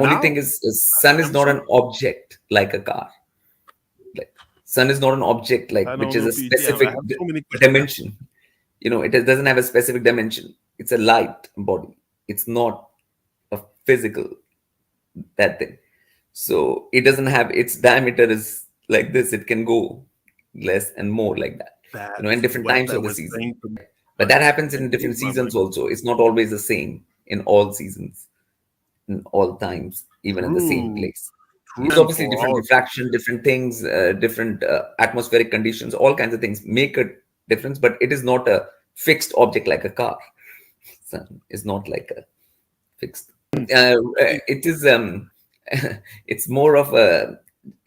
only now thing is sun is I'm not an sorry. object like a car. Like sun is not an object like I which don't is know, a PT. I specific have so many questions now. dimension. Doesn't have a specific dimension. It's a light body. It's not a physical that thing. So it doesn't have its diameter is like this. It can go less and more like that. In That's different what times I of the was season. saying to But my that happens I in different changed my seasons mind. also. It's not always the same in all seasons, in all times, even in the same True, place. It's true, and obviously for different all diffraction, different things, different atmospheric conditions, all kinds of things make a difference, but it is not a fixed object like a car. Sun is not like a fixed. It is it's more of a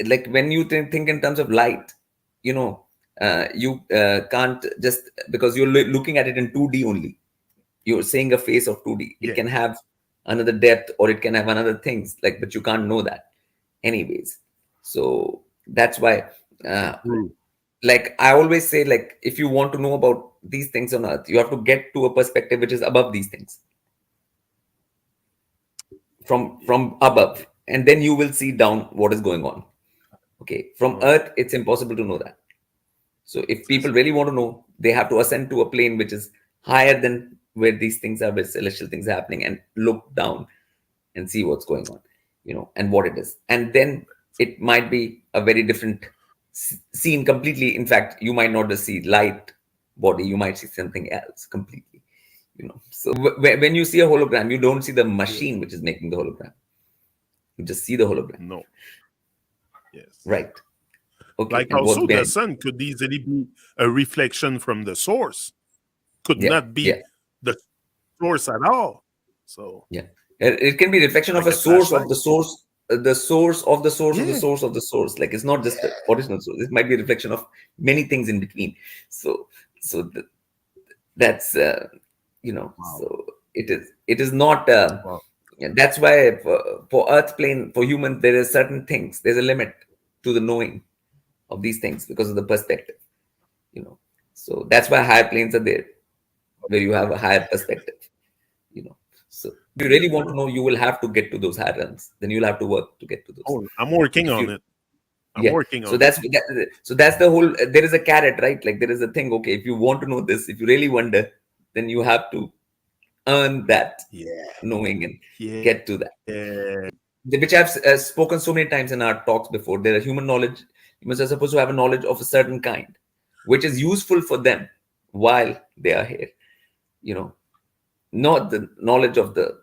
like when you think in terms of light, you know, you can't just because you're looking at it in 2D only. You're seeing a face of 2D. It yeah. can have another depth or it can have another things like, but you can't know that anyways. So that's why uh, True. like I always say, like if you want to know about these things on earth, you have to get to a perspective which is above these things, from above, and then you will see down what is going on. Okay, from Oh, earth it's impossible to know that. So if c'est people ça. really want to know, they have to ascend to a plane which is higher than where these things are, where celestial things are happening, and look down and see what's going on, and what it is. And then it might be a very different scene completely. In fact, you might not just see light body, you might see something else completely. So when you see a hologram, you don't see the Yeah. machine which is making the hologram. You just see the hologram, No. Yes. right? Okay, Like and what's also the behind. sun could easily be a reflection from the source. Could Yeah, not be yeah, the source at all. So yeah. It can be reflection of like a a source of flashlight. the source, the source of the source of the Yeah. source of the source. Like it's not just the original source. It might be a reflection of many things in between. So, so that's Wow. so it is not. Wow. Yeah, that's why for Earth plane for human there are certain things. There's a limit to the knowing of these things because of the perspective. You know, so that's why higher planes are there, where you have a higher perspective. So if you really want to know, you will have to get to those higher realms. Then you'll have to work to get to those. Oh, I'm working If on you it. I'm Yeah, working so on it. that's the whole. There is a carrot, right? Like there is a thing. Okay, if you want to know this, if you really wonder, then you have to earn that Yeah. knowing and get to that, Yeah. which I've spoken so many times in our talks before. There are human knowledge. Humans are supposed to have a knowledge of a certain kind, which is useful for them while they are here. You know, not the knowledge of the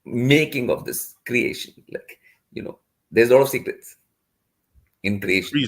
making of this creation. Like, there's a lot of secrets in creation.